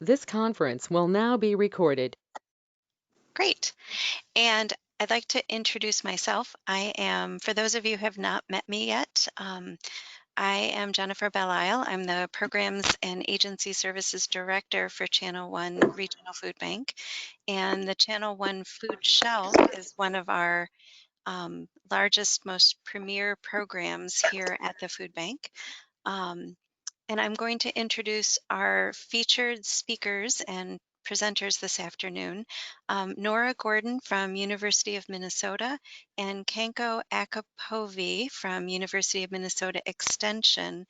This conference will now be recorded. Great. And I'd like to introduce myself. I am, for those of you who have not met me yet, I am Jennifer Belisle. I'm the Programs and Agency Services Director for Channel One Regional Food Bank. And the Channel One Food Shelf is one of our largest, most premier programs here at the food bank. Um, and I'm going to introduce our featured speakers and presenters this afternoon, Nora Gordon from University of Minnesota and Kanko Akapovi from University of Minnesota Extension,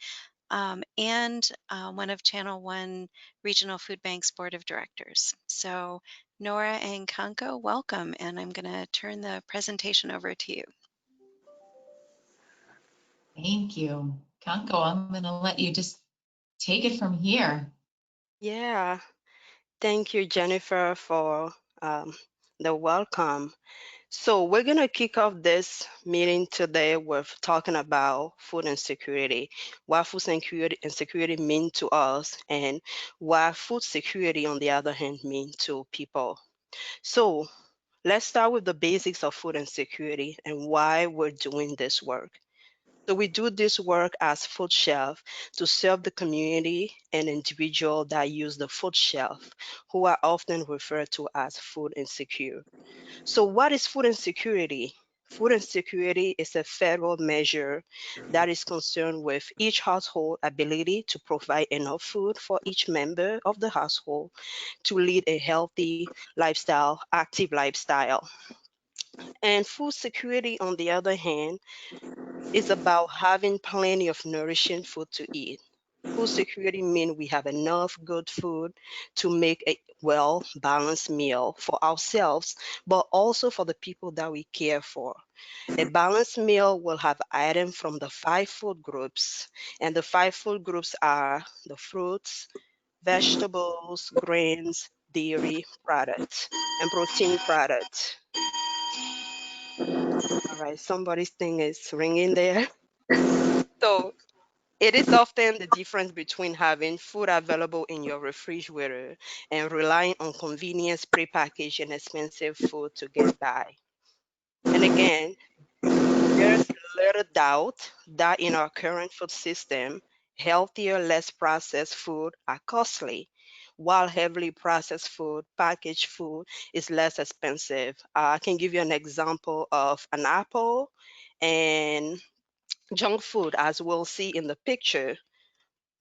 and one of Channel One Regional Food Bank's Board of Directors. So Nora and Kanko, welcome, and I'm going to turn the presentation over to you. Thank you. Kanko, I'm going to let you just take it from here. Yeah, thank you, Jennifer, for the welcome. So we're going to kick off this meeting today with talking about food insecurity, what food insecurity mean to us, and what food security, on the other hand, mean to people. So let's start with the basics of food insecurity and why we're doing this work. So we do this work as food shelf to serve the community and individuals that use the food shelf, who are often referred to as food insecure. So what is food insecurity? Food insecurity is a federal measure that is concerned with each household ability to provide enough food for each member of the household to lead a healthy lifestyle, active lifestyle. And food security, on the other hand, is about having plenty of nourishing food to eat. Food security means we have enough good food to make a well-balanced meal for ourselves, but also for the people that we care for. A balanced meal will have items from the 5 food groups, and the 5 food groups are the fruits, vegetables, grains, dairy products, and protein products. All right, somebody's thing is ringing there. So it is often the difference between having food available in your refrigerator and relying on convenience, prepackaged, and expensive food to get by. And again, there's little doubt that in our current food system, healthier, less processed food are costly, while heavily processed food, packaged food, is less expensive. I can give you an example of an apple and junk food, as we'll see in the picture.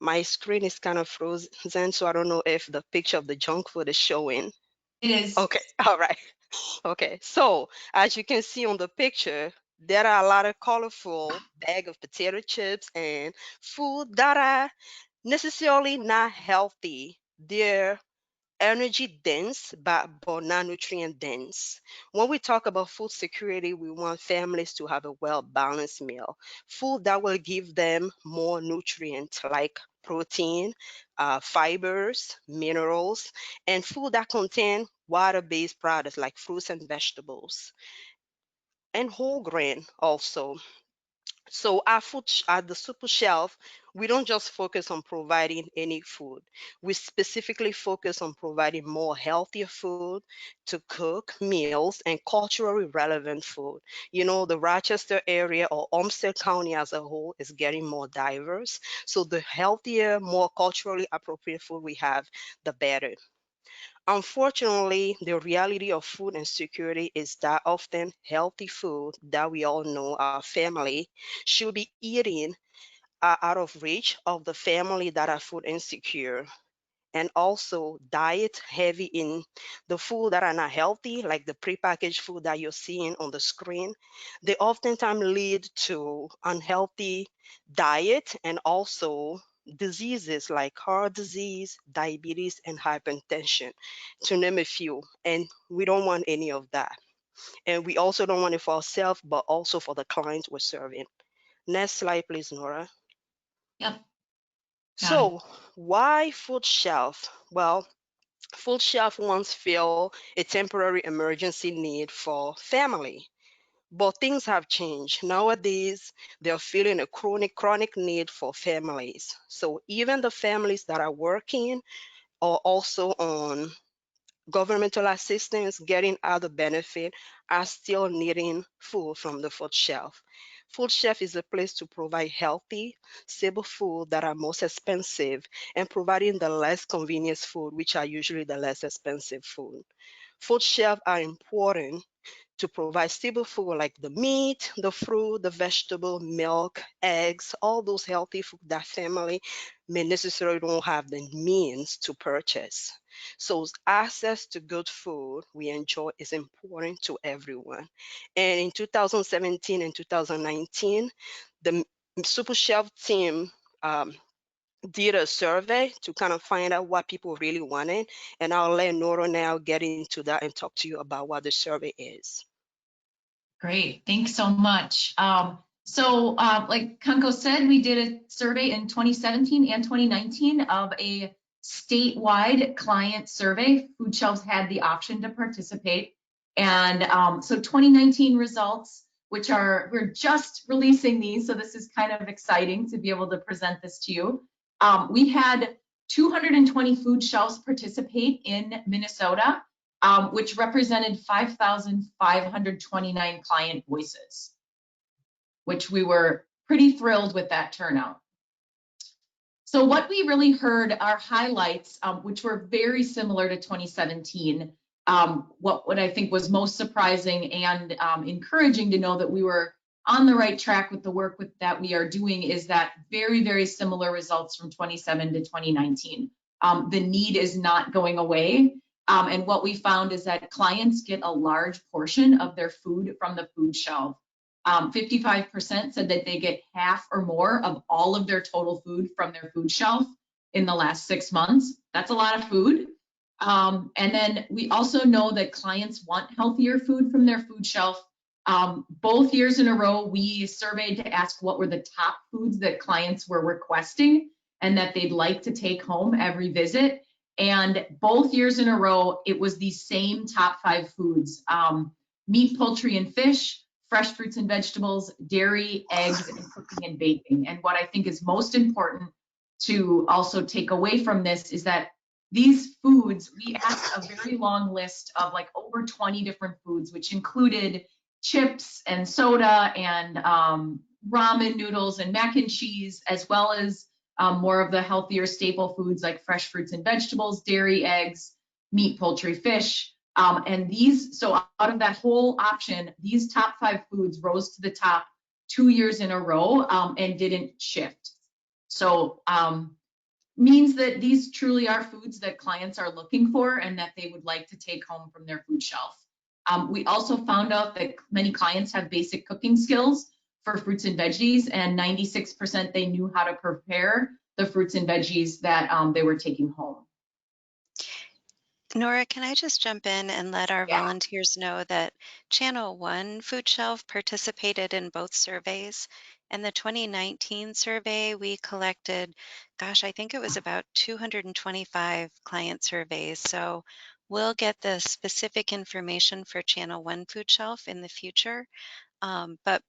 My screen is kind of frozen, so I don't know if the picture of the junk food is showing. It is. Okay, all right. Okay, so as you can see on the picture, there are a lot of colorful bag of potato chips and food that are necessarily not healthy. They're energy dense but not nutrient dense. When we talk about food security, we want families to have a well balanced meal, food that will give them more nutrients like protein, fibers, minerals, and food that contain water based products like fruits and vegetables, and whole grain also. So at the super shelf, we don't just focus on providing any food. We specifically focus on providing more healthier food to cook meals and culturally relevant food. You know, the Rochester area or Olmsted County as a whole is getting more diverse. So the healthier, more culturally appropriate food we have, the better. Unfortunately, the reality of food insecurity is that often healthy food that we all know our family should be eating are out of reach of the family that are food insecure. And also diet heavy in the food that are not healthy, like the prepackaged food that you're seeing on the screen. They oftentimes lead to unhealthy diet and also diseases like heart disease, diabetes, and hypertension, to name a few. And we don't want any of that. And we also don't want it for ourselves, but also for the clients we're serving. Next slide, please, Nora. Yep. Got it. So, why food shelf? Well, food shelf once filled a temporary emergency need for family, but things have changed. Nowadays, they're feeling a chronic need for families. So even the families that are working or also on governmental assistance, getting other benefit, are still needing food from the food shelf. Food shelf is a place to provide healthy, stable food that are most expensive and providing the less convenience food, which are usually the less expensive food. Food shelves are important to provide stable food like the meat, the fruit, the vegetable, milk, eggs, all those healthy food that family may necessarily don't have the means to purchase. So access to good food we enjoy is important to everyone. And in 2017 and 2019, the Super Shelf team did a survey to kind of find out what people really wanted. And I'll let Nora now get into that and talk to you about what the survey is. Great, thanks so much. Like Kanko said, we did a survey in 2017 and 2019 of a statewide client survey. Food shelves had the option to participate. And so 2019 results, which are, we're just releasing these, so this is kind of exciting to be able to present this to you. We had 220 food shelves participate in Minnesota, which represented 5,529 client voices, which we were pretty thrilled with that turnout. So what we really heard are highlights, which were very similar to 2017. What I think was most surprising and encouraging to know that we were on the right track with the work that we are doing is that very, very similar results from 2017 to 2019. The need is not going away. And what we found is that clients get a large portion of their food from the food shelf. 55% said that they get half or more of all of their total food from their food shelf in the last 6 months. That's a lot of food. And then we also know that clients want healthier food from their food shelf. Both years in a row, we surveyed to ask what were the top foods that clients were requesting and that they'd like to take home every visit. And both years in a row, it was the same top 5 foods: meat, poultry, and fish, fresh fruits and vegetables, dairy, eggs, and cooking and baking. And what I think is most important to also take away from this is that these foods, we asked a very long list of like over 20 different foods, which included chips and soda and ramen noodles and mac and cheese, as well as more of the healthier staple foods like fresh fruits and vegetables, dairy, eggs, meat, poultry, fish. And these, so out of that whole option, these top 5 foods rose to the top 2 years in a row and didn't shift. So means that these truly are foods that clients are looking for and that they would like to take home from their food shelf. We also found out that many clients have basic cooking skills for fruits and veggies, and 96% they knew how to prepare the fruits and veggies that they were taking home. Nora, can I just jump in and let our volunteers know that Channel 1 Food Shelf participated in both surveys. In the 2019 survey, we collected, gosh, I think it was about 225 client surveys. So we'll get the specific information for Channel 1 Food Shelf in the future. But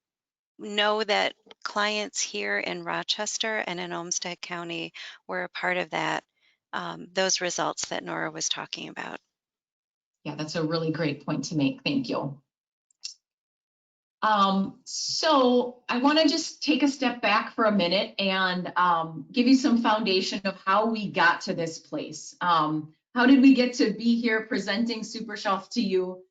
know that clients here in Rochester and in Olmsted County were a part of that, those results that Nora was talking about. Yeah, that's a really great point to make. Thank you. So I want to just take a step back for a minute and give you some foundation of how we got to this place. How did we get to be here presenting SuperShelf to you?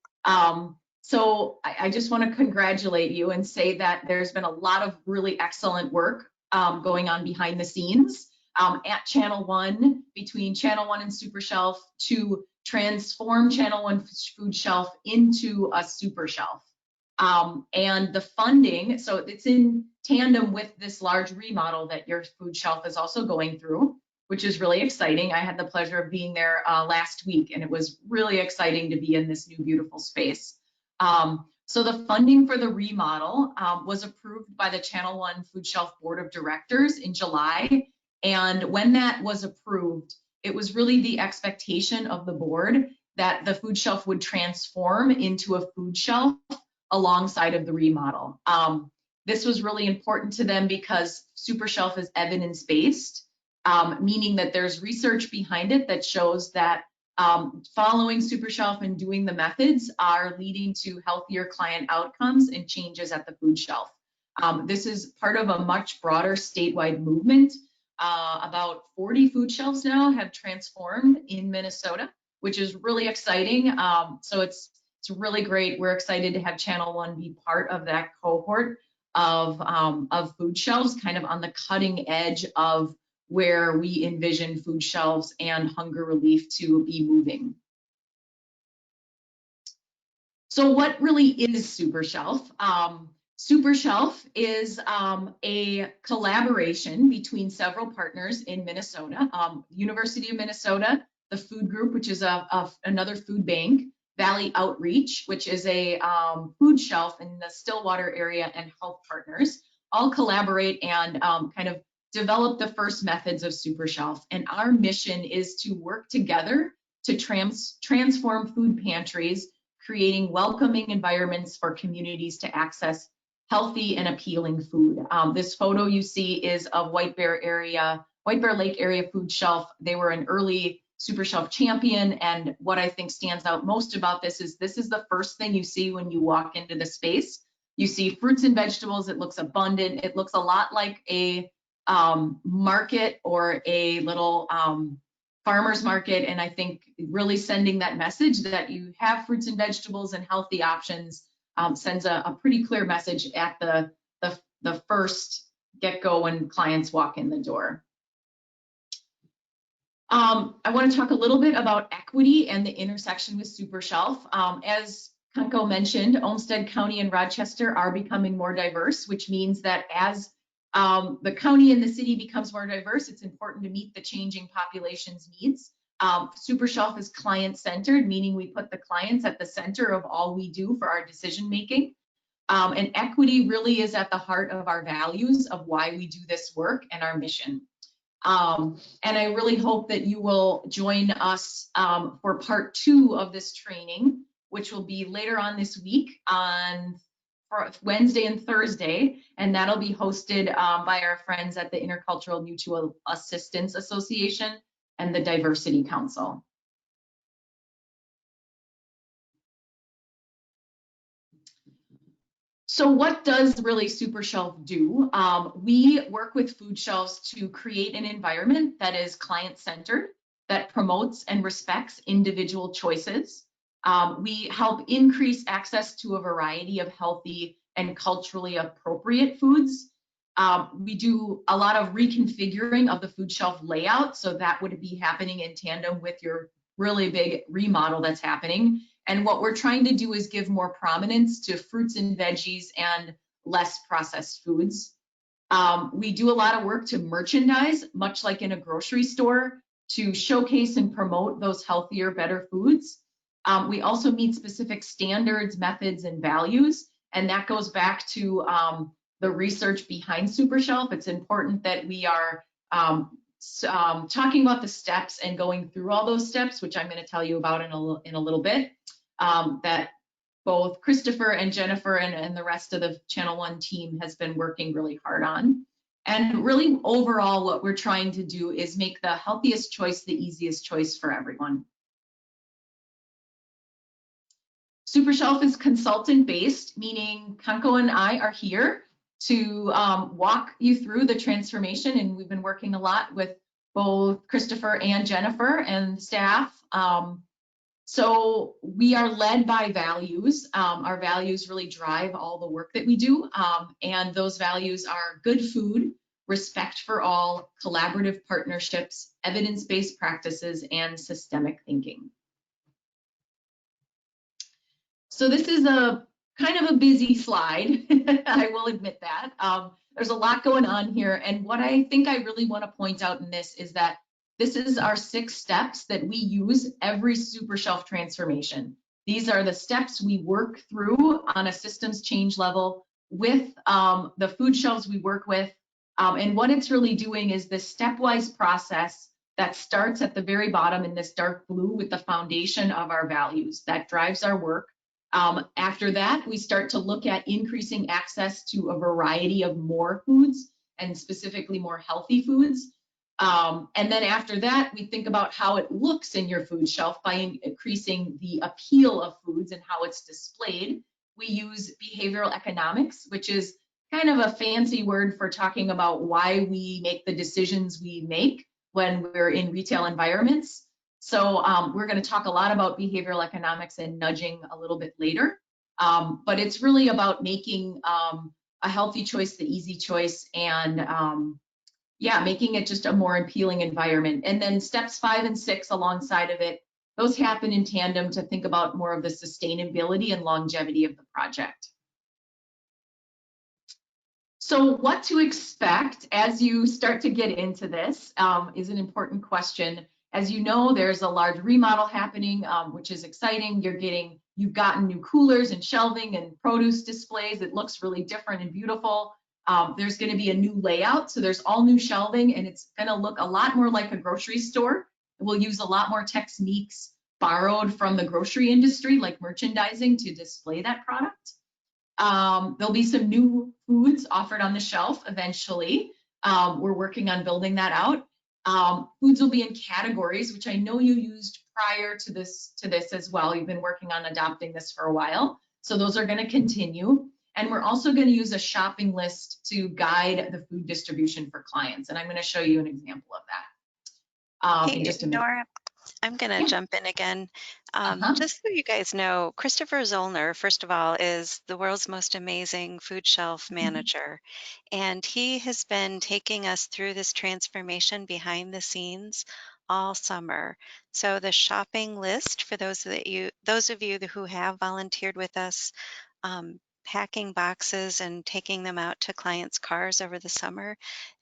So I just want to congratulate you and say that there's been a lot of really excellent work going on behind the scenes at Channel 1, between Channel 1 and SuperShelf, to transform Channel 1 Food Shelf into a SuperShelf. And the funding, so it's in tandem with this large remodel that your food shelf is also going through, which is really exciting. I had the pleasure of being there last week, and it was really exciting to be in this new beautiful space. So the funding for the remodel was approved by the Channel 1 Food Shelf Board of Directors in July. And when that was approved, it was really the expectation of the board that the food shelf would transform into a food shelf alongside of the remodel. This was really important to them because SuperShelf is evidence-based. meaning that there's research behind it that shows that following SuperShelf and doing the methods are leading to healthier client outcomes and changes at the food shelf. This is part of a much broader statewide movement. About 40 food shelves now have transformed in Minnesota, which is really exciting. So it's really great. We're excited to have Channel One be part of that cohort of food shelves, kind of on the cutting edge of where we envision food shelves and hunger relief to be moving. So what really is SuperShelf? SuperShelf is a collaboration between several partners in Minnesota, University of Minnesota, the Food Group, which is another food bank, Valley Outreach, which is a food shelf in the Stillwater area, and health partners all collaborate and kind of develop the first methods of SuperShelf. And our mission is to work together to transform food pantries, creating welcoming environments for communities to access healthy and appealing food. This photo you see is of White Bear Lake area food shelf. They were an early SuperShelf champion, and what I think stands out most about this is the first thing you see when you walk into the space. You see fruits and vegetables. It looks abundant. It looks a lot like a market or a little farmer's market, and I think really sending that message that you have fruits and vegetables and healthy options sends a pretty clear message at the first get-go when clients walk in the door. I want to talk a little bit about equity and the intersection with SuperShelf. As Kanko mentioned, Olmsted County and Rochester are becoming more diverse, which means that as the county and the city becomes more diverse, it's important to meet the changing population's needs. SuperShelf is client-centered, meaning we put the clients at the center of all we do for our decision-making. And equity really is at the heart of our values of why we do this work and our mission. And I really hope that you will join us for part 2 of this training, which will be later on this week on Wednesday and Thursday, and that'll be hosted by our friends at the Intercultural Mutual Assistance Association and the Diversity Council. So what does really SuperShelf do? We work with food shelves to create an environment that is client-centered, that promotes and respects individual choices. We help increase access to a variety of healthy and culturally appropriate foods. We do a lot of reconfiguring of the food shelf layout, so that would be happening in tandem with your really big remodel that's happening. And what we're trying to do is give more prominence to fruits and veggies and less processed foods. We do a lot of work to merchandise, much like in a grocery store, to showcase and promote those healthier, better foods. We also meet specific standards, methods, and values, and that goes back to the research behind SuperShelf. It's important that we are talking about the steps and going through all those steps, which I'm going to tell you about in a little bit, that both Christopher and Jennifer and the rest of the Channel One team has been working really hard on. And really overall, what we're trying to do is make the healthiest choice the easiest choice for everyone. SuperShelf is consultant-based, meaning Kanko and I are here to walk you through the transformation, and we've been working a lot with both Christopher and Jennifer and staff. So we are led by values. Our values really drive all the work that we do, and those values are good food, respect for all, collaborative partnerships, evidence-based practices, and systemic thinking. So this is a kind of a busy slide, I will admit that. There's a lot going on here, and what I think I really want to point out in this is that this is our 6 steps that we use every SuperShelf transformation. These are the steps we work through on a systems change level with the food shelves we work with, and what it's really doing is this stepwise process that starts at the very bottom in this dark blue with the foundation of our values that drives our work. After that, we start to look at increasing access to a variety of more foods and specifically more healthy foods. And then after that, we think about how it looks in your food shelf by increasing the appeal of foods and how it's displayed. We use behavioral economics, which is kind of a fancy word for talking about why we make the decisions we make when we're in retail environments. So we're going to talk a lot about behavioral economics and nudging a little bit later. But it's really about making a healthy choice the easy choice, and yeah, making it just a more appealing environment. And then steps 5 and 6 alongside of it, those happen in tandem to think about more of the sustainability and longevity of the project. So what to expect as you start to get into this is an important question. As you know, there's a large remodel happening, which is exciting. You've gotten new coolers and shelving and produce displays. It looks really different and beautiful. There's going to be a new layout, so there's all new shelving, and it's going to look a lot more like a grocery store. We'll use a lot more techniques borrowed from the grocery industry, like merchandising, to display that product. There'll be some new foods offered on the shelf eventually. We're working on building that out. Foods will be in categories, which I know you used prior to this as well. You've been working on adopting this for a while. So those are going to continue. And we're also going to use a shopping list to guide the food distribution for clients. And I'm going to show you an example of that in just a minute. Nora, I'm going to jump in again. Just so you guys know, Christopher Zollner, first of all, is the world's most amazing food shelf manager. And he has been taking us through this transformation behind the scenes all summer. So the shopping list, for those of you who have volunteered with us, packing boxes and taking them out to clients' cars over the summer,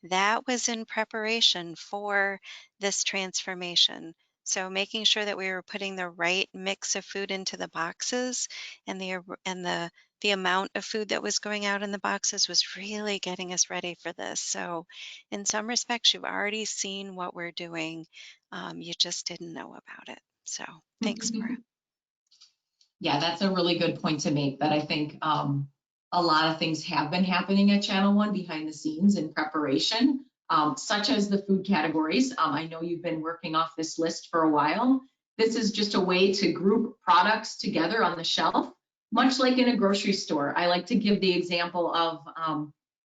that was in preparation for this transformation. So making sure that we were putting the right mix of food into the boxes, and the amount of food that was going out in the boxes was really getting us ready for this. So in some respects, you've already seen what we're doing. You just didn't know about it. So thanks, Nora. Yeah, that's a really good point to make, that I think a lot of things have been happening at Channel One behind the scenes in preparation, such as the food categories. I know you've been working off this list for a while. This is just a way to group products together on the shelf, much like in a grocery store. I like to give the example of,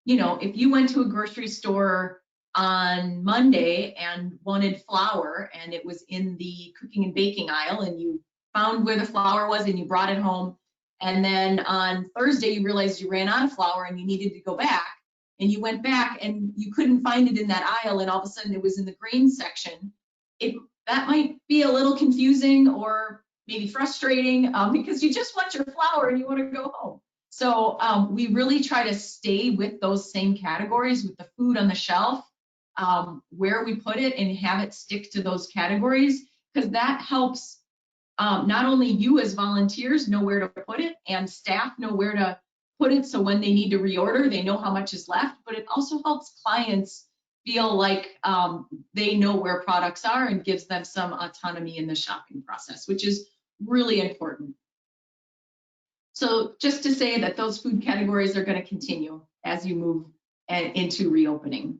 if you went to a grocery store on Monday and wanted flour, and it was in the cooking and baking aisle, and you found where the flour was and you brought it home, and then on Thursday you realized you ran out of flour and you needed to go back, and you went back and you couldn't find it in that aisle, and all of a sudden it was in the grain section. That might be a little confusing or maybe frustrating, because you just want your flour and you want to go home. So we really try to stay with those same categories with the food on the shelf, where we put it, and have it stick to those categories, because that helps not only you as volunteers know where to put it, and staff know where to put it, so when they need to reorder, they know how much is left, but it also helps clients feel like they know where products are, and gives them some autonomy in the shopping process, which is really important. So just to say that those food categories are going to continue as you move into reopening.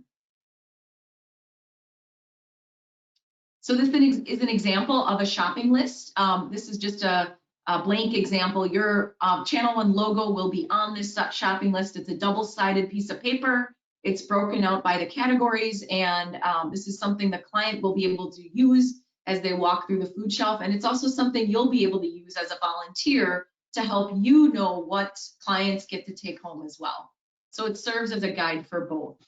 So this is an example of a shopping list. This is just a blank example. Your Channel One logo will be on this shopping list. It's a double-sided piece of paper. It's broken out by the categories, and this is something the client will be able to use as they walk through the food shelf. And it's also something you'll be able to use as a volunteer to help you know what clients get to take home as well. So it serves as a guide for both.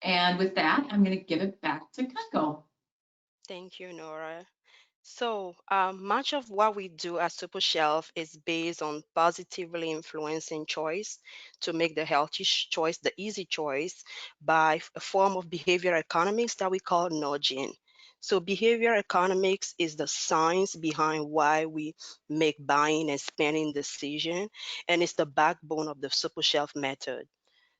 And with that, I'm going to give it back to Kanko. Thank you, Nora. So, much of what we do at SuperShelf is based on positively influencing choice to make the healthy choice the easy choice by a form of behavioral economics that we call nudging. So, behavioral economics is the science behind why we make buying and spending decision, and it's the backbone of the SuperShelf method.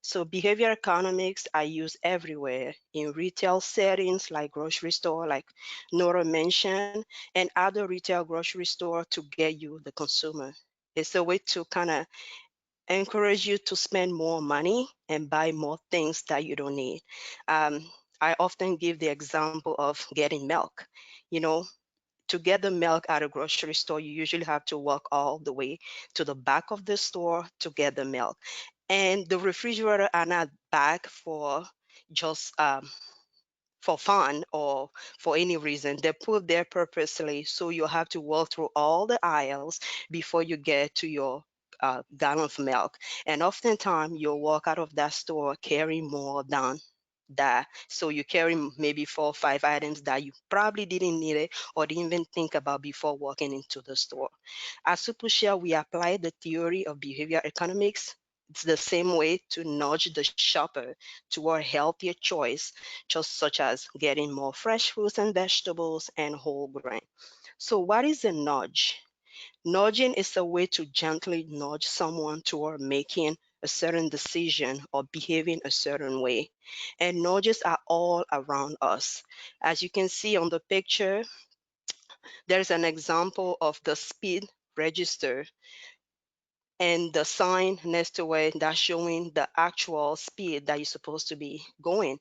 So behavior economics are used everywhere in retail settings like grocery store, like Nora mentioned, and other retail grocery store to get you, the consumer. It's a way to kind of encourage you to spend more money and buy more things that you don't need. Um, I often give the example of getting milk. You know, to get the milk at a grocery store, you usually have to walk all the way to the back of the store to get the milk. And the refrigerator are not back for just for fun or for any reason. They're put there purposely, so you have to walk through all the aisles before you get to your gallon of milk. And oftentimes you'll walk out of that store carrying more than that. So you carry maybe 4 or 5 items that you probably didn't need it or didn't even think about before walking into the store. At SuperShelf, we apply the theory of behavior economics. It's the same way to nudge the shopper toward healthier choice, just such as getting more fresh fruits and vegetables and whole grain. So what is a nudge? Nudging is a way to gently nudge someone toward making a certain decision or behaving a certain way. And nudges are all around us. As you can see on the picture, there's an example of the speed register and the sign next to it that's showing the actual speed that you're supposed to be going.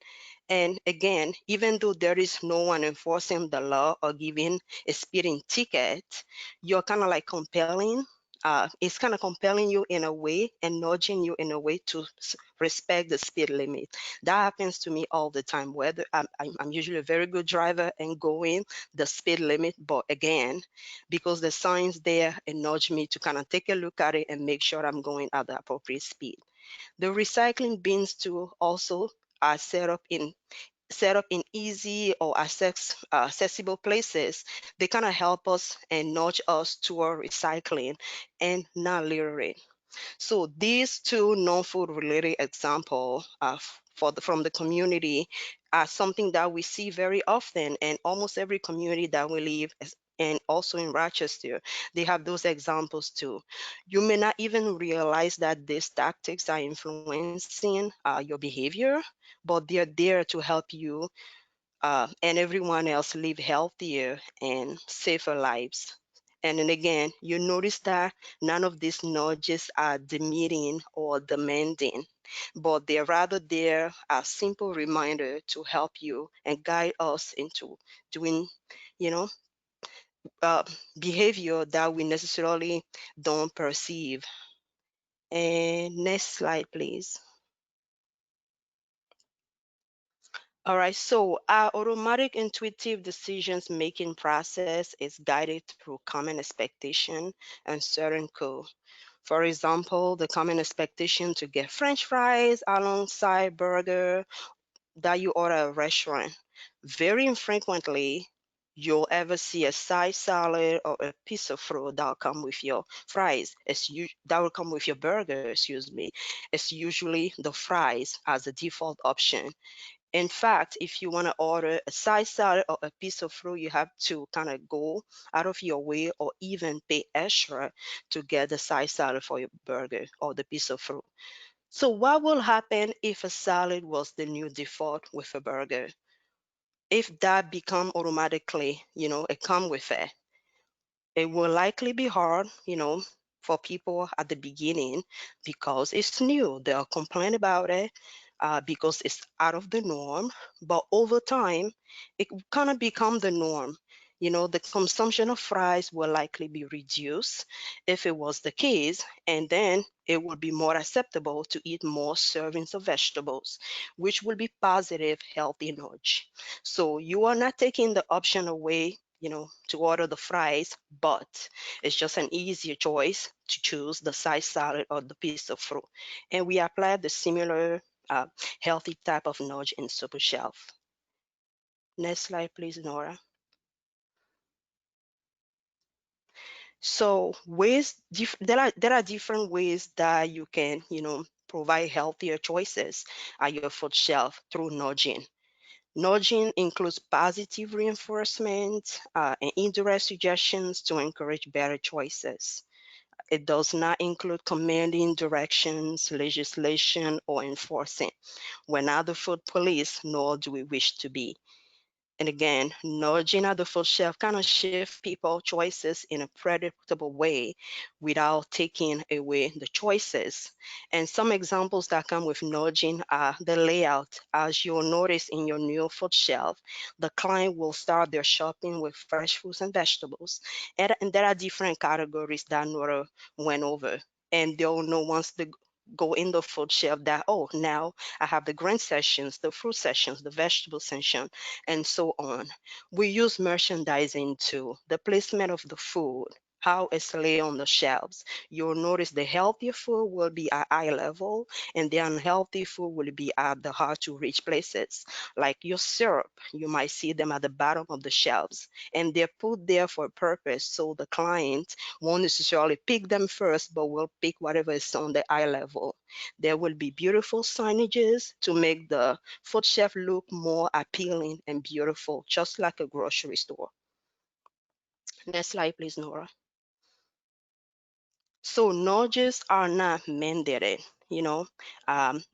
And again, even though there is no one enforcing the law or giving a speeding ticket, you're kind of like compelling. It's kind of compelling you in a way and nudging you in a way to respect the speed limit. That happens to me all the time. Whether I'm usually a very good driver and going the speed limit, but again, because the signs there and nudge me to kind of take a look at it and make sure I'm going at the appropriate speed. The recycling bins too also are set up in easy or accessible places. They kind of help us and nudge us toward recycling and not littering. So these two non-food related examples from the community are something that we see very often in almost every community that we live, and also in Rochester, they have those examples too. You may not even realize that these tactics are influencing your behavior, but they're there to help you and everyone else live healthier and safer lives. And then again, you notice that none of these nudges are demeaning or demanding, but they're rather there as simple reminder to help you and guide us into doing, you know, uh, behavior that we necessarily don't perceive. And next slide, please. All right, so our automatic intuitive decisions making process is guided through common expectation and certain code. For example, the common expectation to get French fries alongside burger that you order at a restaurant. Very infrequently, you'll ever see a side salad or a piece of fruit that'll come with your fries. That will come with your burger, excuse me. It's usually the fries as a default option. In fact, if you want to order a side salad or a piece of fruit, you have to kind of go out of your way or even pay extra to get the side salad for your burger or the piece of fruit. So what will happen if a salad was the new default with a burger? If that become automatically, it come with it, it will likely be hard, for people at the beginning because it's new. They'll complain about it because it's out of the norm. But over time, it kind of become the norm. The consumption of fries will likely be reduced if it was the case, and then it would be more acceptable to eat more servings of vegetables, which will be positive, healthy nudge. So you are not taking the option away, to order the fries, but it's just an easier choice to choose the side salad or the piece of fruit. And we apply the similar healthy type of nudge in SuperShelf. Next slide, please, Nora. So there are different ways that you can, provide healthier choices at your food shelf through nudging. Nudging includes positive reinforcement and indirect suggestions to encourage better choices. It does not include commanding directions, legislation, or enforcing. We're not the food police, nor do we wish to be. And again, nudging at the food shelf kind of shift people choices in a predictable way without taking away the choices. And some examples that come with nudging are the layout. As you'll notice in your new food shelf, the client will start their shopping with fresh fruits and vegetables. And there are different categories that Nora went over. And they'll know once they go in the food shelf that, oh, now I have the grain sections, the fruit sections, the vegetable section, and so on. We use merchandising too, the placement of the food, how it's laid on the shelves. You'll notice the healthier food will be at eye level and the unhealthy food will be at the hard to reach places. Like your syrup, you might see them at the bottom of the shelves and they're put there for a purpose so the client won't necessarily pick them first, but will pick whatever is on the eye level. There will be beautiful signages to make the food shelf look more appealing and beautiful, just like a grocery store. Next slide, please, Nora. So nudges are not mandated, you know,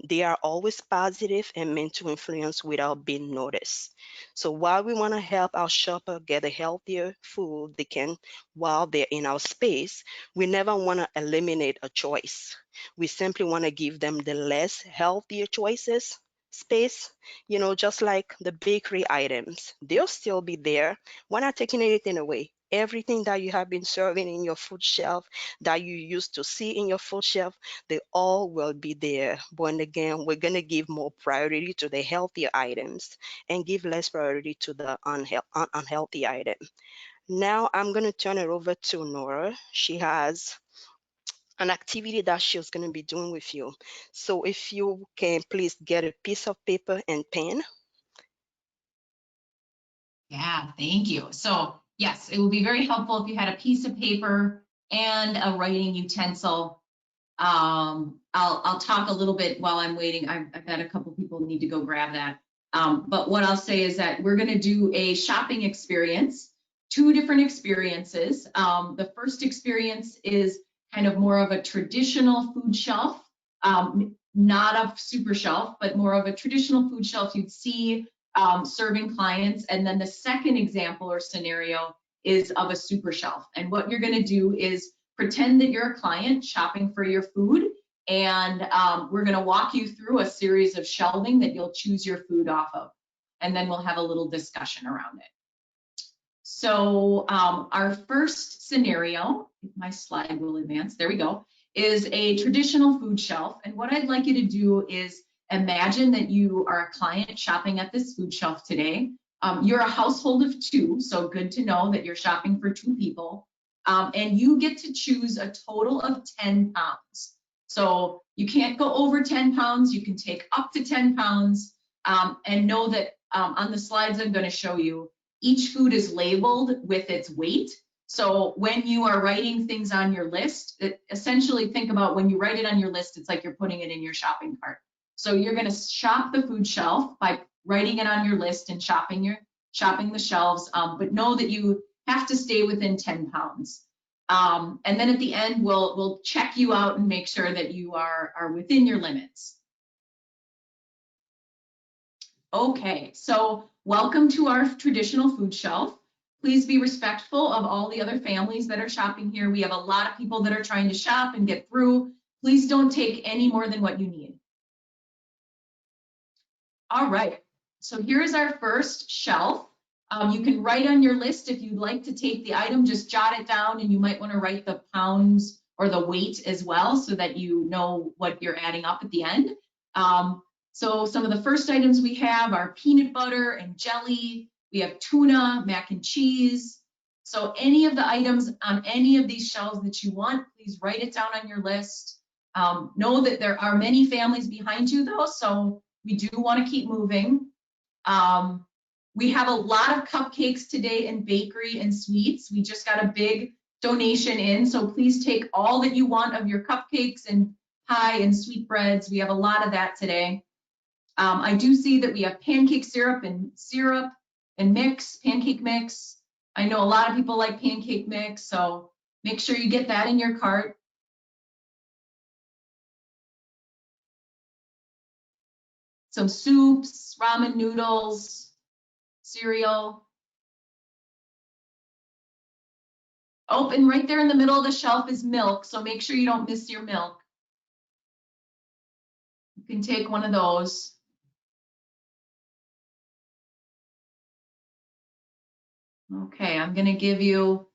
they are always positive and meant to influence without being noticed. So while we want to help our shopper get a healthier food they can while they're in our space, we never want to eliminate a choice. We simply want to give them the less healthier choices space, you know, just like the bakery items. They'll still be there. We're not taking anything away. Everything that you have been serving in your food shelf that you used to see in your food shelf, they all will be there. But again, we're going to give more priority to the healthier items and give less priority to the unhealthy item. Now I'm going to turn it over to Nora. She has an activity that she's going to be doing with you. So if you can please get a piece of paper and pen. Yeah, thank you. So yes, it would be very helpful if you had a piece of paper and a writing utensil. I'll talk a little bit while I'm waiting. I've had a couple people need to go grab that. But what I'll say is that we're going to do a shopping experience, two different experiences. The first experience is kind of more of a traditional food shelf, not a super shelf, but more of a traditional food shelf you'd see serving clients. And then the second example or scenario is of a super shelf. And what you're going to do is pretend that you're a client shopping for your food, and we're going to walk you through a series of shelving that you'll choose your food off of, and then we'll have a little discussion around it. So our first scenario, if my slide will advance, there we go, is a traditional food shelf. And what I'd like you to do is imagine that you are a client shopping at this food shelf today. You're a household of two, so good to know that you're shopping for two people. And you get to choose a total of 10 pounds. So you can't go over 10 pounds, you can take up to 10 pounds, and know that on the slides I'm going to show you, each food is labeled with its weight. So when you are writing things on your list, essentially think about when you write it on your list, it's like you're putting it in your shopping cart. So you're going to shop the food shelf by writing it on your list and shopping the shelves, but know that you have to stay within 10 pounds. And then at the end, we'll check you out and make sure that you are within your limits. Okay, so welcome to our traditional food shelf. Please be respectful of all the other families that are shopping here. We have a lot of people that are trying to shop and get through. Please don't take any more than what you need. All right, so here's our first shelf. You can write on your list if you'd like to take the item, just jot it down, and you might want to write the pounds or the weight as well so that you know what you're adding up at the end. So some of the first items we have are peanut butter and jelly. We have tuna, mac and cheese. So any of the items on any of these shelves that you want, please write it down on your list. Know that there are many families behind you though, so we do want to keep moving. We have a lot of cupcakes today in bakery and sweets. We just got a big donation in, so please take all that you want of your cupcakes and pie and sweetbreads. We have a lot of that today. I do see that we have pancake syrup and mix, pancake mix. I know a lot of people like pancake mix, so make sure you get that in your cart. Some soups, ramen noodles, cereal. Oh, and right there in the middle of the shelf is milk, so make sure you don't miss your milk. You can take one of those. Okay, I'm going to give you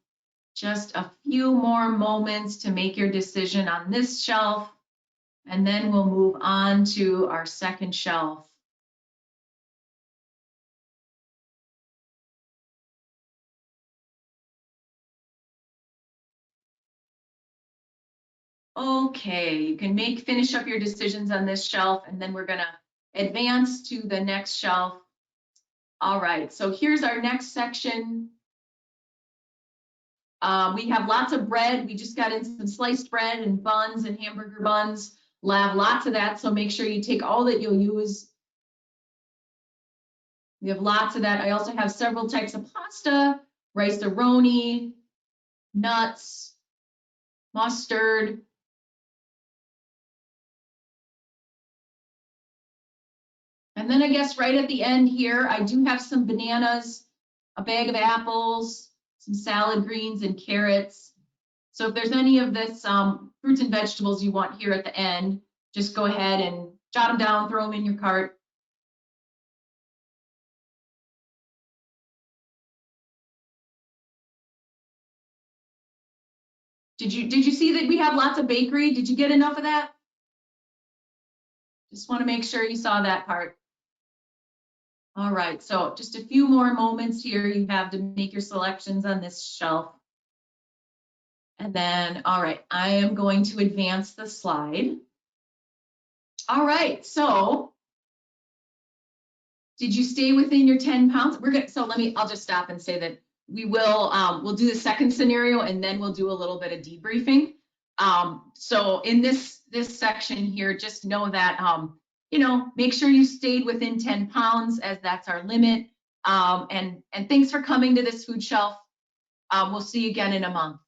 just a few more moments to make your decision on this shelf, and then we'll move on to our second shelf. Okay, you can finish up your decisions on this shelf, and then we're going to advance to the next shelf. All right, so here's our next section. We have lots of bread. We just got in some sliced bread and buns and hamburger buns. We'll have lots of that, so make sure you take all that you'll use. We have lots of that. I also have several types of pasta, rice-a-roni, nuts, mustard. And then I guess right at the end here, I do have some bananas, a bag of apples, some salad greens and carrots. So if there's any of this fruits and vegetables you want here at the end, just go ahead and jot them down, throw them in your cart. Did you see that we have lots of bakery? Did you get enough of that? Just want to make sure you saw that part. All right, so just a few more moments here you have to make your selections on this shelf. And then, all right, I am going to advance the slide. All right, so did you stay within your 10 pounds? I'll just stop and say that we'll do the second scenario and then we'll do a little bit of debriefing. So in this section here, just know that, make sure you stayed within 10 pounds as that's our limit. And thanks for coming to this food shelf. We'll see you again in a month.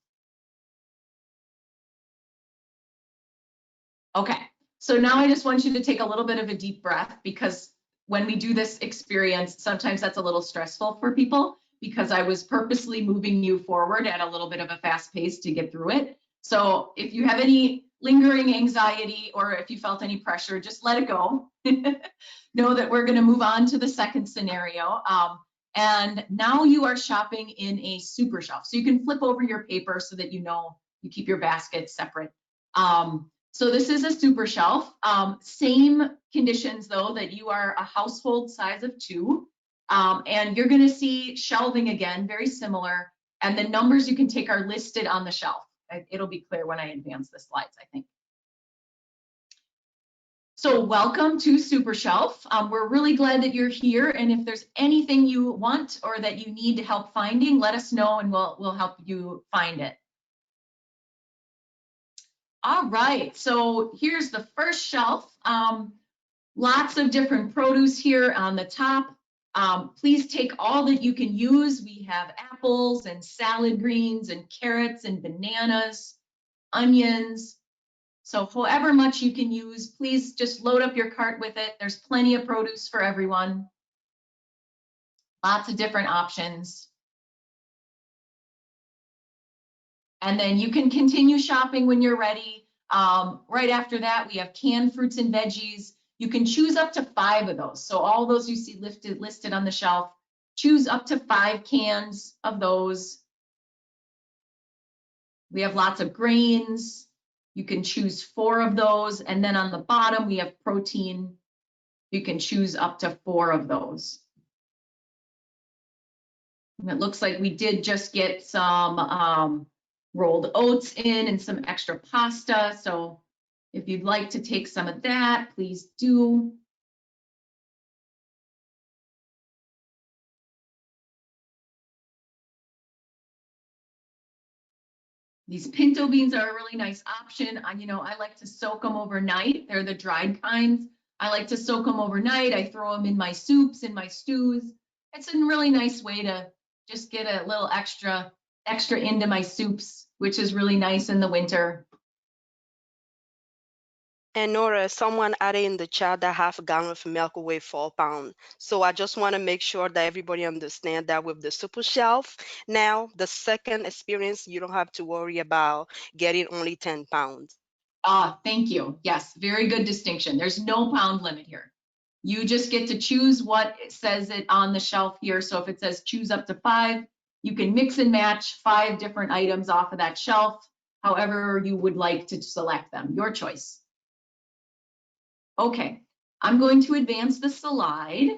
Okay, so now I just want you to take a little bit of a deep breath, because when we do this experience, sometimes that's a little stressful for people, because I was purposely moving you forward at a little bit of a fast pace to get through it. So if you have any lingering anxiety or if you felt any pressure, just let it go. Know that we're going to move on to the second scenario. And now you are shopping in a super shelf. So you can flip over your paper so that you keep your baskets separate. So this is a super shelf. Same conditions though, that you are a household size of 2. And you're going to see shelving again, very similar. And the numbers you can take are listed on the shelf. It'll be clear when I advance the slides, I think. So welcome to SuperShelf. We're really glad that you're here. And if there's anything you want or that you need help finding, let us know and we'll help you find it. All right, so here's the first shelf. Lots of different produce here on the top. Please take all that you can use. We have apples and salad greens and carrots and bananas, onions. So however much you can use, please just load up your cart with it. There's plenty of produce for everyone. Lots of different options. And then you can continue shopping when you're ready. Right after that, we have canned fruits and veggies. You can choose up to 5 of those. So all those you see listed on the shelf, choose up to 5 cans of those. We have lots of grains. You can choose 4 of those. And then on the bottom, we have protein. You can choose up to 4 of those. And it looks like we did just get some rolled oats in and some extra pasta. So if you'd like to take some of that, please do. These pinto beans are a really nice option. I like to soak them overnight. They're the dried kinds. I like to soak them overnight. I throw them in my soups, in my stews. It's a really nice way to just get a little extra into my soups, which is really nice in the winter. And Nora, someone added in the chat that half a gallon of milk weigh 4 pounds. So I just want to make sure that everybody understand that with the super shelf, now the second experience, you don't have to worry about getting only 10 pounds. Thank you. Yes, very good distinction. There's no pound limit here. You just get to choose what it says it on the shelf here. So if it says choose up to 5, you can mix and match 5 different items off of that shelf, however you would like to select them, your choice. Okay, I'm going to advance the slide.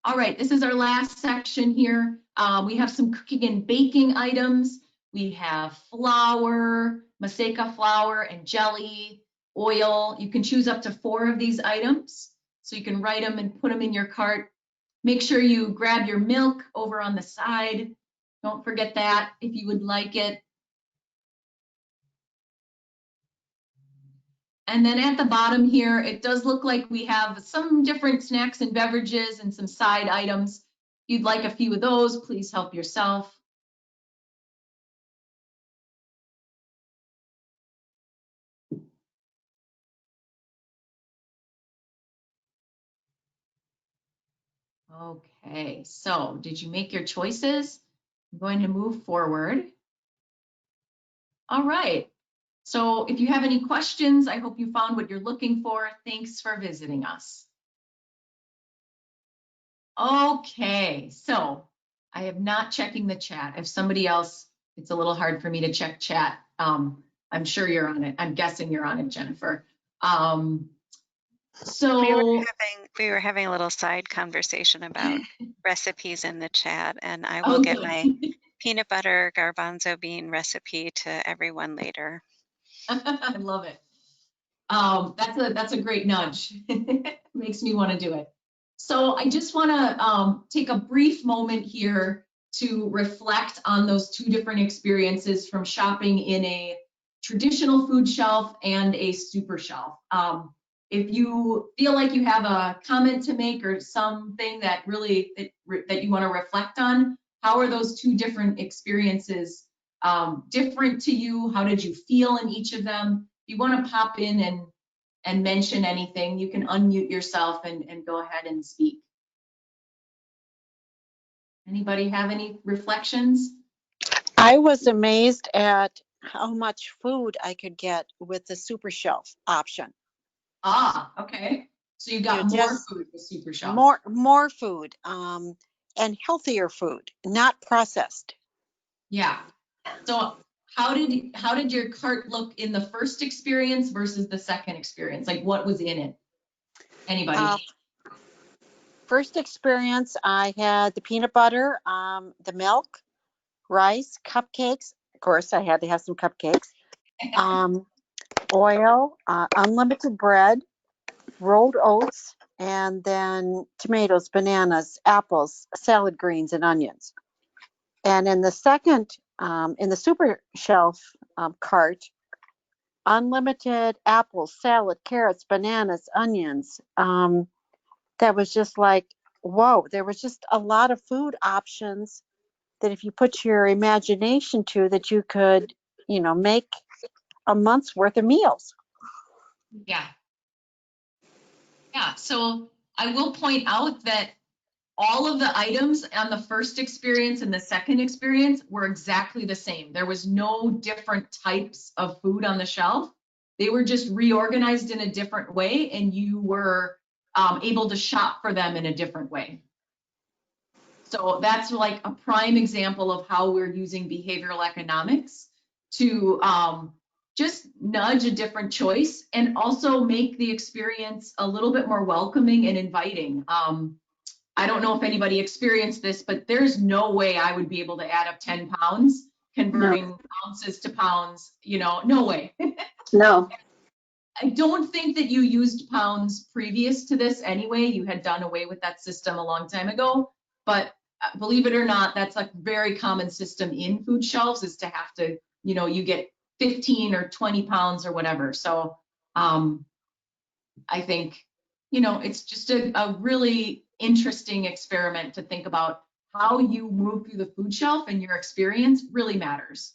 All right, this is our last section here. We have some cooking and baking items. We have flour, maseca flour and jelly, oil. You can choose up to 4 of these items. So you can write them and put them in your cart. Make sure you grab your milk over on the side. Don't forget that if you would like it. And then at the bottom here, it does look like we have some different snacks and beverages and some side items. If you'd like a few of those, please help yourself. Okay, so did you make your choices? I'm going to move forward. All right, so if you have any questions, I hope you found what you're looking for. Thanks for visiting us. Okay, so I am not checking the chat. If somebody else, it's a little hard for me to check chat. I'm sure you're on it. I'm guessing you're on it, Jennifer. So we were having a little side conversation about recipes in the chat, and I will get my peanut butter garbanzo bean recipe to everyone later. I love it. That's a great nudge. Makes me want to do it. So I just want to take a brief moment here to reflect on those 2 different experiences from shopping in a traditional food shelf and a super shelf. If you feel like you have a comment to make or something that really that you want to reflect on, how are those 2 different experiences different to you? How did you feel in each of them? If you want to pop in and mention anything, you can unmute yourself and go ahead and speak. Anybody have any reflections? I was amazed at how much food I could get with the super shelf option. Okay. So you got more food with super shelf. More food, and healthier food, not processed. Yeah. So how did your cart look in the first experience versus the second experience? Like what was in it? Anybody? First experience, I had the peanut butter, the milk, rice, cupcakes. Of course, I had to have some cupcakes. Oil, unlimited bread, rolled oats, and then tomatoes, bananas, apples, salad greens, and onions. And in the second, in the super shelf cart, unlimited apples, salad, carrots, bananas, onions. That was just like, whoa, there was just a lot of food options that if you put your imagination to, that you could, make a month's worth of meals. Yeah. Yeah, so I will point out that all of the items on the first experience and the second experience were exactly the same. There was no different types of food on the shelf. They were just reorganized in a different way, and you were able to shop for them in a different way. So that's like a prime example of how we're using behavioral economics to just nudge a different choice and also make the experience a little bit more welcoming and inviting. I don't know if anybody experienced this, but there's no way I would be able to add up 10 pounds, converting ounces to pounds, no way. No. I don't think that you used pounds previous to this anyway. You had done away with that system a long time ago, but believe it or not, that's a very common system in food shelves is to have to, you get 15 or 20 pounds or whatever. So I think, it's just a really interesting experiment to think about how you move through the food shelf and your experience really matters.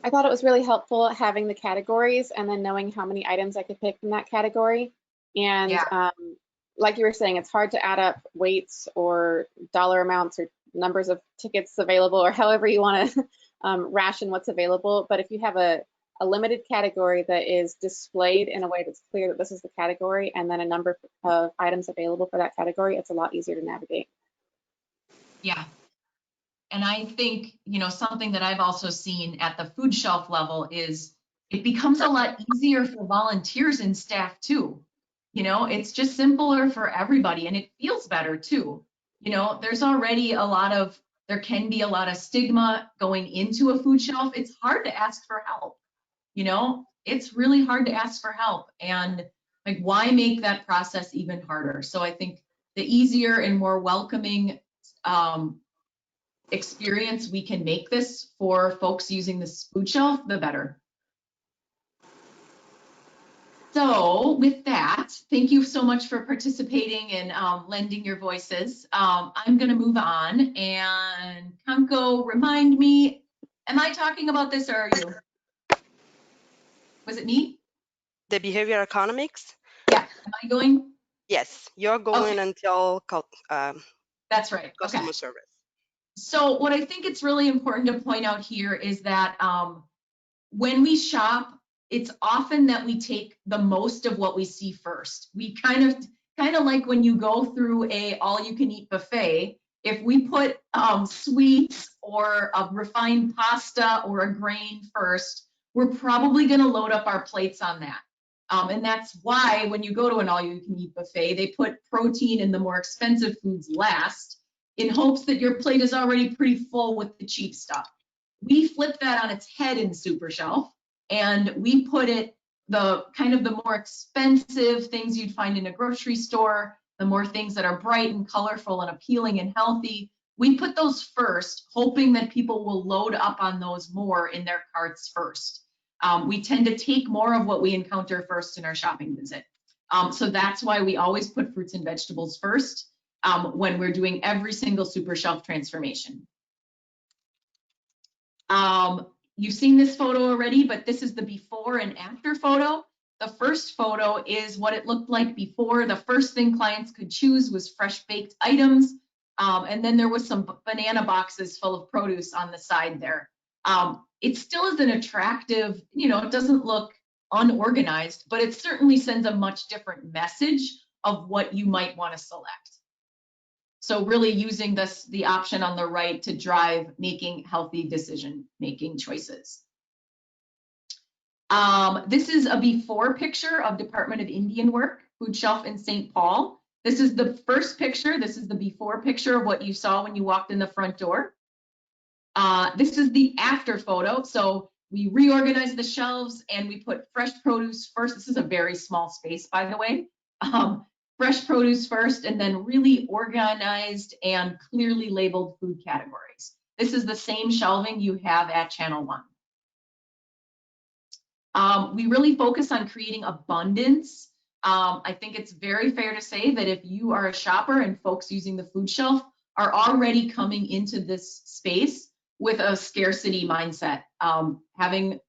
I thought it was really helpful having the categories and then knowing how many items I could pick from that category. And Yeah. like you were saying, it's hard to add up weights or dollar amounts or numbers of tickets available or however you want to ration what's available. But if you have a limited category that is displayed in a way that's clear that this is the category and then a number of items available for that category, it's a lot easier to navigate. Yeah. And I think, something that I've also seen at the food shelf level is it becomes a lot easier for volunteers and staff too. It's just simpler for everybody and it feels better too. There's already there can be a lot of stigma going into a food shelf. It's hard to ask for help. It's really hard to ask for help. And like, why make that process even harder? So I think the easier and more welcoming experience we can make this for folks using this food shelf, the better. So with that, thank you so much for participating and lending your voices. I'm going to move on, and Kanko, remind me, am I talking about this or are you? Was it me? The behavioral economics? Yeah, am I going? Yes, you're going until that's right. Customer Okay. service. So what I think it's really important to point out here is that when we shop, it's often that we take the most of what we see first. We kind of like when you go through a all-you-can-eat buffet. If we put sweets or a refined pasta or a grain first, we're probably going to load up our plates on that. And that's why when you go to an all-you-can-eat buffet, they put protein and the more expensive foods last, in hopes that your plate is already pretty full with the cheap stuff. We flip that on its head in SuperShelf, and we put it the more expensive things you'd find in a grocery store, the more things that are bright and colorful and appealing and healthy. We put those first, hoping that people will load up on those more in their carts first. We tend to take more of what we encounter first in our shopping visit. So that's why we always put fruits and vegetables first when we're doing every single SuperShelf transformation. You've seen this photo already, but this is the before and after photo. The first photo is what it looked like before. The first thing clients could choose was fresh baked items. And then there was some banana boxes full of produce on the side there. It still is an attractive, it doesn't look unorganized, but it certainly sends a much different message of what you might want to select. So really using the option on the right to drive making healthy decision-making choices. This is a before picture of Department of Indian Work, food shelf in St. Paul. This is the first picture. This is the before picture of what you saw when you walked in the front door. This is the after photo. So we reorganized the shelves and we put fresh produce first. This is a very small space, by the way. Fresh produce first, and then really organized and clearly labeled food categories. This is the same shelving you have at Channel 1. We really focus on creating abundance. I think it's very fair to say that if you are a shopper and folks using the food shelf are already coming into this space with a scarcity mindset, having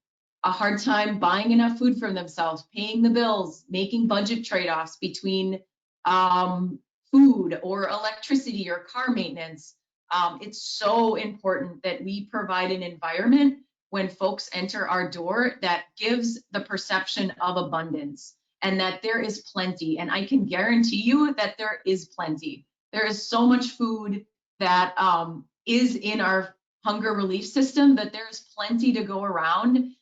a hard time buying enough food for themselves, paying the bills, making budget trade-offs between food or electricity or car maintenance. It's so important that we provide an environment when folks enter our door that gives the perception of abundance and that there is plenty. And I can guarantee you that there is plenty. There is so much food that is in our hunger relief system that there's plenty to go around.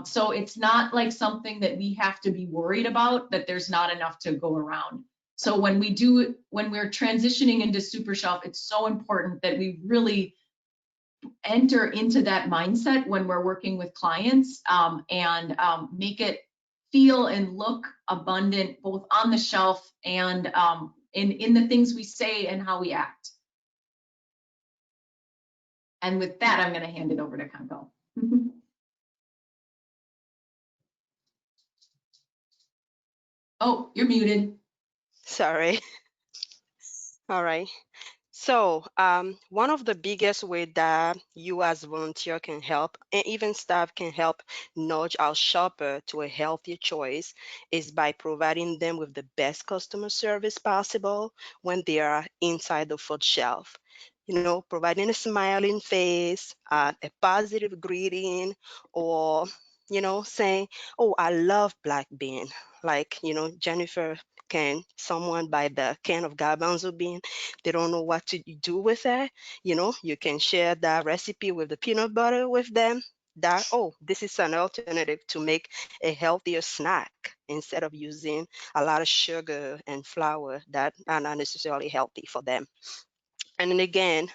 So it's not like something that we have to be worried about that there's not enough to go around. So when we're transitioning into SuperShelf, it's so important that we really enter into that mindset when we're working with clients and make it feel and look abundant both on the shelf and in the things we say and how we act. And with that, I'm going to hand it over to Kanko. Oh, you're muted. Sorry. All right. So, one of the biggest way that you as volunteer can help, and even staff can help nudge our shopper to a healthier choice, is by providing them with the best customer service possible when they are inside the food shelf. Providing a smiling face, a positive greeting, or saying, "Oh, I love black bean." Like, Jennifer, can someone buy the can of garbanzo bean? They don't know what to do with it. You can share that recipe with the peanut butter with them. That, oh, this is an alternative to make a healthier snack instead of using a lot of sugar and flour that are not necessarily healthy for them. And then again,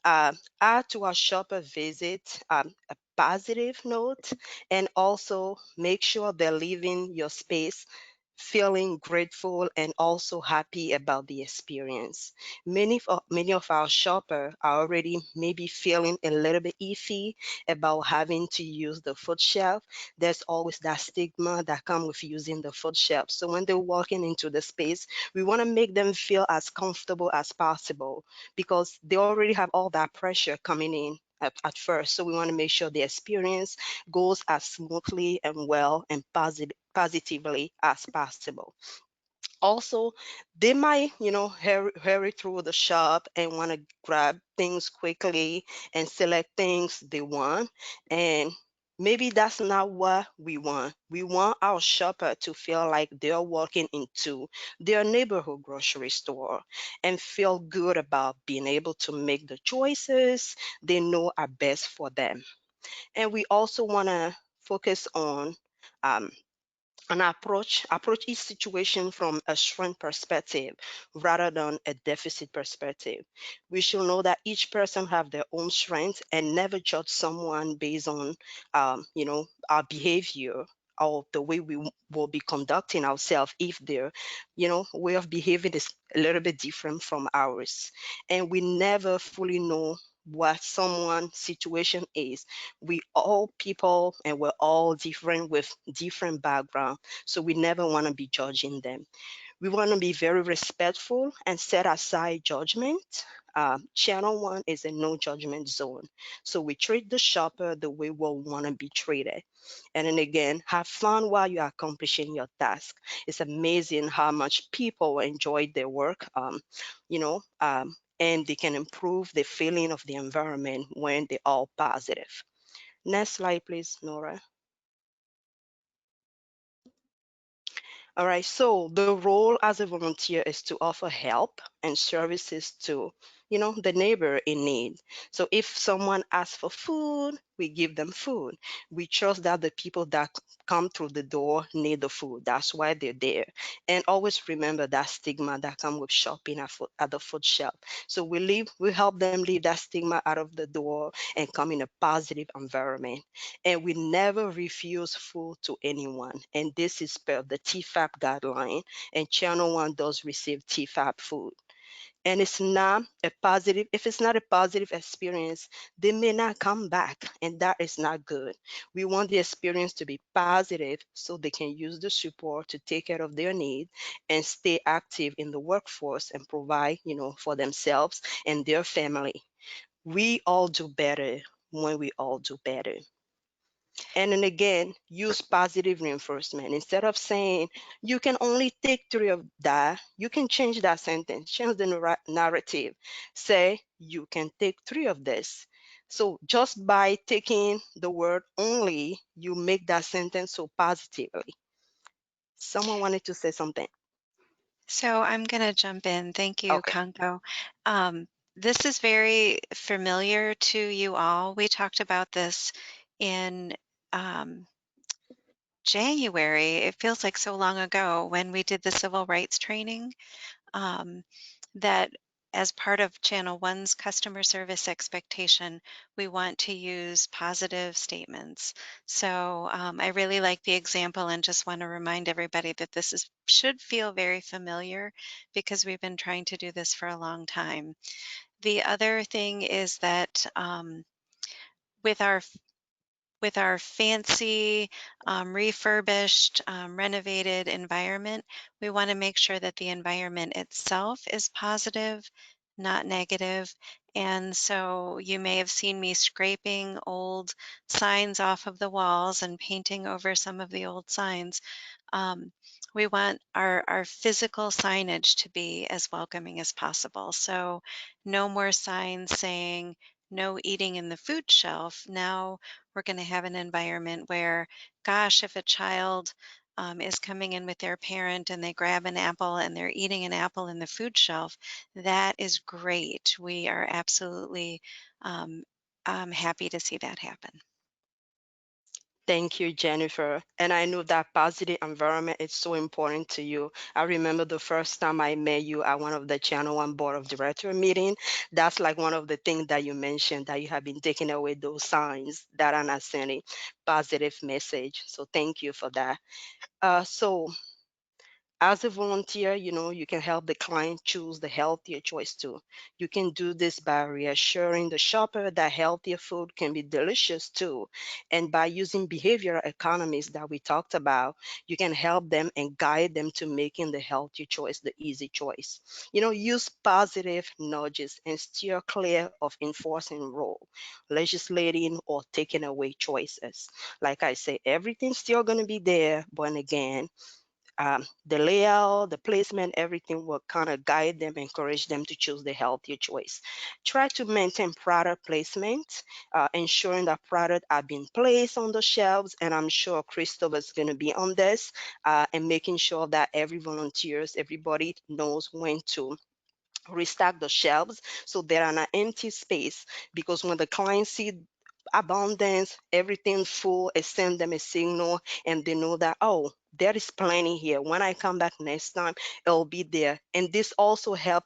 add to our shopper visit a positive note, and also make sure they're leaving your space feeling grateful and also happy about the experience. Many of our shoppers are already maybe feeling a little bit iffy about having to use the food shelf. There's always that stigma that comes with using the food shelf. So when they're walking into the space, we want to make them feel as comfortable as possible, because they already have all that pressure coming in at first. So we want to make sure the experience goes as smoothly and well and positively as possible. Also, they might, hurry through the shop and want to grab things quickly and select things they want. And maybe that's not what we want. We want our shopper to feel like they're walking into their neighborhood grocery store and feel good about being able to make the choices they know are best for them. And we also want to focus on um, an approach each situation from a strength perspective rather than a deficit perspective. We should know that each person have their own strengths, and never judge someone based on our behavior or the way we will be conducting ourselves if their way of behaving is a little bit different from ours. And we never fully know what someone's situation is. We all people, and we're all different with different background, so we never want to be judging them. We want to be very respectful and set aside judgment. Channel 1 is a no judgment zone, so we treat the shopper the way we want to be treated. And then again, have fun while you're accomplishing your task. It's amazing how much people enjoy their work, and they can improve the feeling of the environment when they're all positive. Next slide, please, Nora. All right, so the role as a volunteer is to offer help and services to, the neighbor in need. So if someone asks for food, we give them food. We trust that the people that come through the door need the food. That's why they're there. And always remember that stigma that comes with shopping at the food shelf. So we help them leave that stigma out of the door and come in a positive environment. And we never refuse food to anyone. And this is per the TFAP guideline. And Channel 1 does receive TFAP food. And if it's not a positive experience, they may not come back. And that is not good. We want the experience to be positive so they can use the support to take care of their needs and stay active in the workforce and provide, for themselves and their family. We all do better when we all do better. And then again, use positive reinforcement. Instead of saying, you can only take 3 of that, you can change that sentence, change the narrative. Say, you can take 3 of this. So just by taking the word only, you make that sentence so positively. Someone wanted to say something. So I'm going to jump in. Thank you, Okay. Kanko. Um, this is very familiar to you all. We talked about this in um, January. It feels like so long ago when we did the civil rights training. Um, that as part of Channel 1's customer service expectation, we want to use positive statements. So I really like the example and just want to remind everybody that should feel very familiar because we've been trying to do this for a long time. The other thing is that with our with our fancy, refurbished, renovated environment, we want to make sure that the environment itself is positive not negative. And so you may have seen me scraping old signs off of the walls and painting over some of the old signs. Um, we want our physical signage to be as welcoming as possible. So no more signs saying no eating in the food shelf. Now we're going to have an environment where, gosh, if a child is coming in with their parent and they grab an apple and they're eating an apple in the food shelf, that is great. We are absolutely um, happy to see that happen. Thank you, Jennifer. And I know that positive environment is so important to you. I remember the first time I met you at one of the Channel One Board of Director meeting. That's like one of the things that you mentioned, that you have been taking away those signs that are not sending positive message. So thank you for that. So as a volunteer, you can help the client choose the healthier choice too. You can do this by reassuring the shopper that healthier food can be delicious too. And by using behavioral economics that we talked about, you can help them and guide them to making the healthy choice, the easy choice. Use positive nudges and steer clear of enforcing rule, legislating or taking away choices. Like I say, everything's still going to be there, but again, the layout, the placement, everything will kind of guide them, encourage them to choose the healthier choice. Try to maintain product placement, ensuring that product are being placed on the shelves, and I'm sure Christopher is going to be on this, and making sure that everybody knows when to restock the shelves so there are not empty space, because when the clients see abundance, everything full, it sends them a signal and they know that, oh, there is plenty here. When I come back next time, it'll be there. And this also help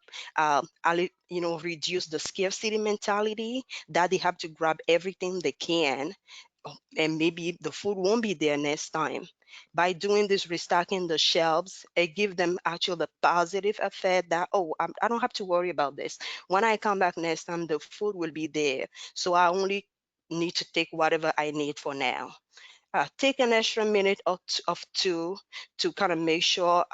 reduce the scarcity mentality, that they have to grab everything they can, and maybe the food won't be there next time. By doing this, restocking the shelves, it gives them actually the positive effect that, oh, I don't have to worry about this. When I come back next time, the food will be there. So I only need to take whatever I need for now. Take an extra minute of two to kind of make sure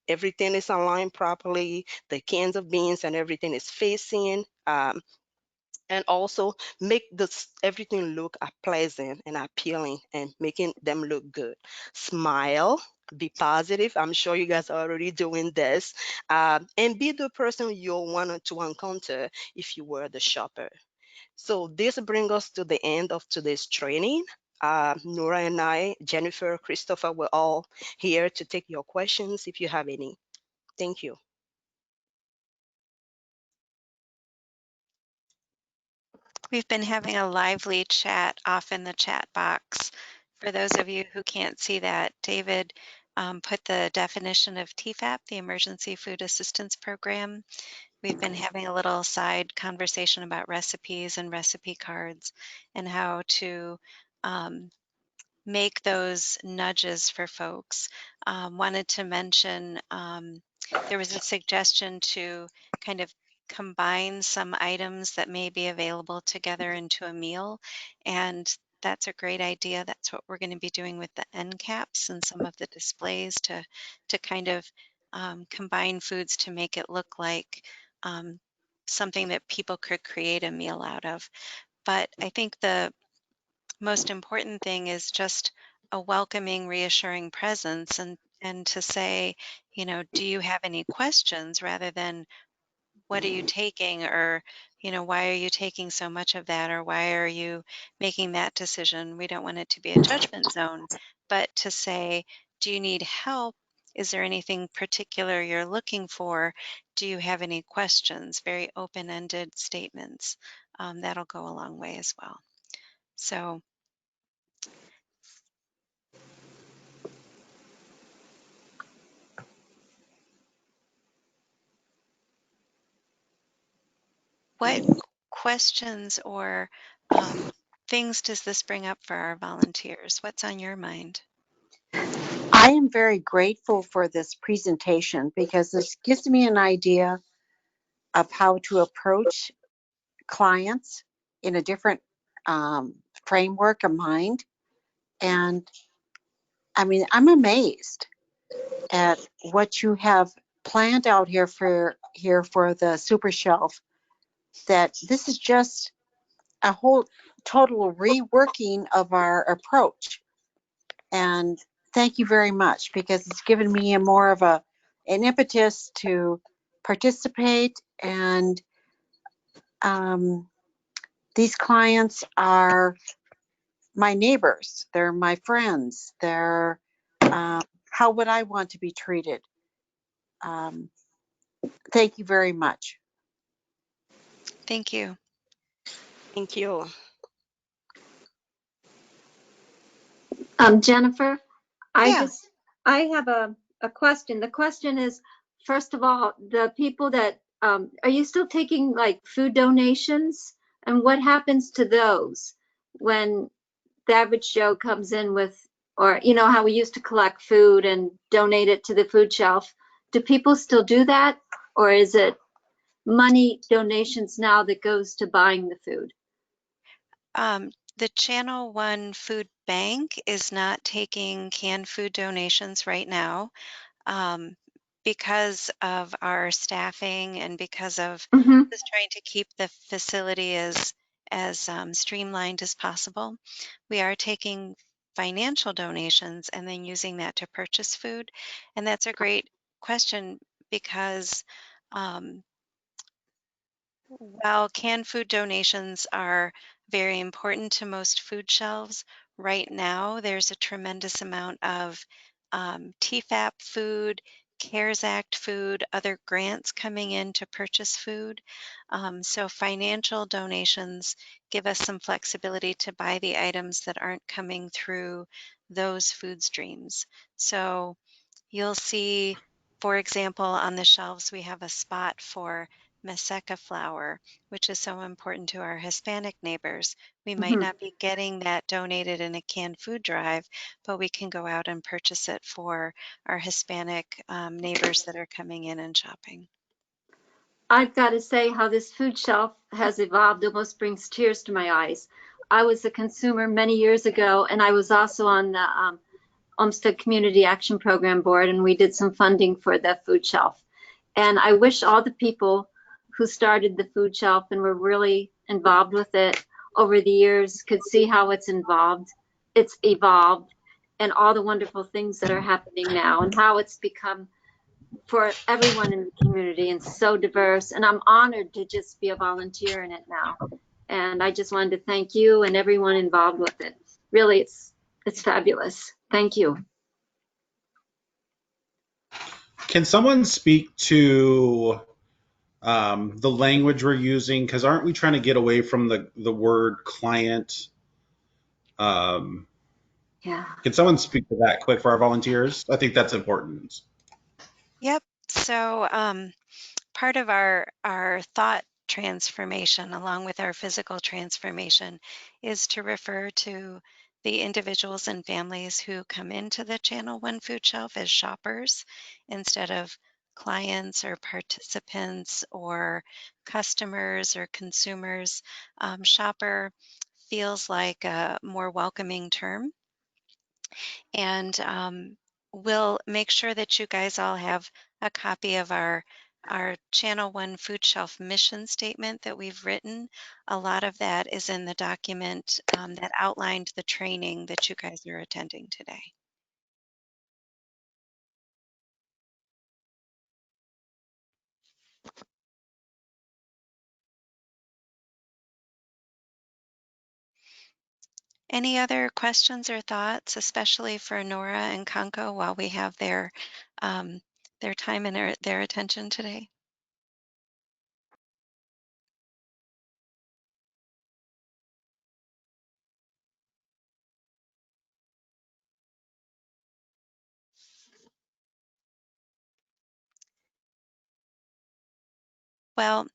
everything is aligned properly, the cans of beans and everything is facing. And also make this everything look pleasant and appealing and making them look good. Smile, be positive. I'm sure you guys are already doing this, and be the person you'll want to encounter if you were the shopper. So this brings us to the end of today's training. Nora and I, Jennifer, Christopher, we're all here to take your questions if you have any. Thank you. We've been having a lively chat off in the chat box. For those of you who can't see that, David put the definition of TFAP, the Emergency Food Assistance Program. We've been having a little side conversation about recipes and recipe cards and how to make those nudges for folks. Wanted to mention there was a suggestion to kind of combine some items that may be available together into a meal, and that's a great idea. That's what we're going to be doing with the end caps and some of the displays to kind of combine foods to make it look like something that people could create a meal out of. But I think the most important thing is just a welcoming, reassuring presence, and to say, do you have any questions, rather than what are you taking, or why are you taking so much of that, or why are you making that decision. We don't want it to be a judgment zone, but to say, do you need help? Is there anything particular you're looking for? Do you have any questions? Very open-ended statements. That'll go a long way as well. So what questions or things does this bring up for our volunteers? What's on your mind? I am very grateful for this presentation because this gives me an idea of how to approach clients in a different framework of mind. And I mean, I'm amazed at what you have planned out here for the super shelf, that this is just a whole total reworking of our approach. And thank you very much, because it's given me a more of an impetus to participate. And these clients are my neighbors, they're my friends, they're how would I want to be treated? Thank you very much. Thank you. Thank you. Jennifer, Yeah. I have a question. The question is, first of all, the people that, are you still taking like food donations? And what happens to those when the average Joe comes in with, or you know how we used to collect food and donate it to the food shelf? Do people still do that? Or is it money donations now that goes to buying the food? The Channel One Food Bank is not taking canned food donations right now, because of our staffing and because of Mm-hmm. just trying to keep the facility as streamlined as possible. We are taking financial donations and then using that to purchase food. And that's a great question because um, while canned food donations are very important to most food shelves, right now there's a tremendous amount of TFAP food, CARES Act food, other grants coming in to purchase food. So financial donations give us some flexibility to buy the items that aren't coming through those food streams. So you'll see, for example, on the shelves, we have a spot for Maseca flour, which is so important to our Hispanic neighbors. We might Mm-hmm. not be getting that donated in a canned food drive, but we can go out and purchase it for our Hispanic neighbors that are coming in and shopping. I've got to say how this food shelf has evolved almost brings tears to my eyes. I was a consumer many years ago, and I was also on the Olmsted Community Action Program Board, and we did some funding for the food shelf. And I wish all the people who started the food shelf and were really involved with it over the years could see how it's evolved, and all the wonderful things that are happening now, and how it's become for everyone in the community and so diverse. And I'm honored to just be a volunteer in it now. And I just wanted to thank you and everyone involved with it. Really, it's fabulous. Thank you. Can someone speak to the language we're using? Because aren't we trying to get away from the word client? Yeah. Can someone speak to that quick for our volunteers? I think that's important. Yep. So part of our thought transformation, along with our physical transformation, is to refer to the individuals and families who come into the Channel One food shelf as shoppers instead of clients or participants or customers or consumers. Shopper feels like a more welcoming term. And we'll make sure that you guys all have a copy of our Channel One Food Shelf mission statement that we've written. A lot of that is in the document that outlined the training that you guys are attending today. Any other questions or thoughts, especially for Nora and Kanko, while we have their time and their attention today? Well,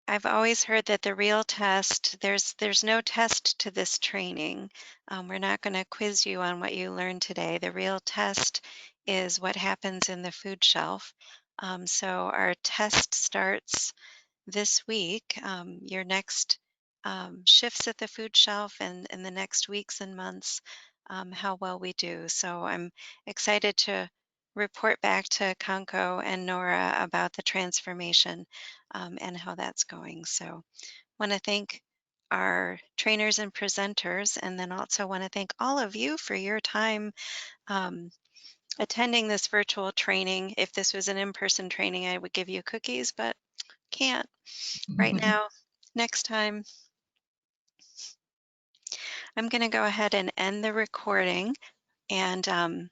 I've always heard that the real test, there's no test to this training. We're not going to quiz you on what you learned today. The real test is what happens in the food shelf. So our test starts this week. Your next shifts at the food shelf and in the next weeks and months, how well we do. So I'm excited to report back to Kanko and Nora about the transformation and how that's going. So want to thank our trainers and presenters, and then also want to thank all of you for your time attending this virtual training. If this was an in-person training, I would give you cookies, but can't right now. Next time. I'm going to go ahead and end the recording, and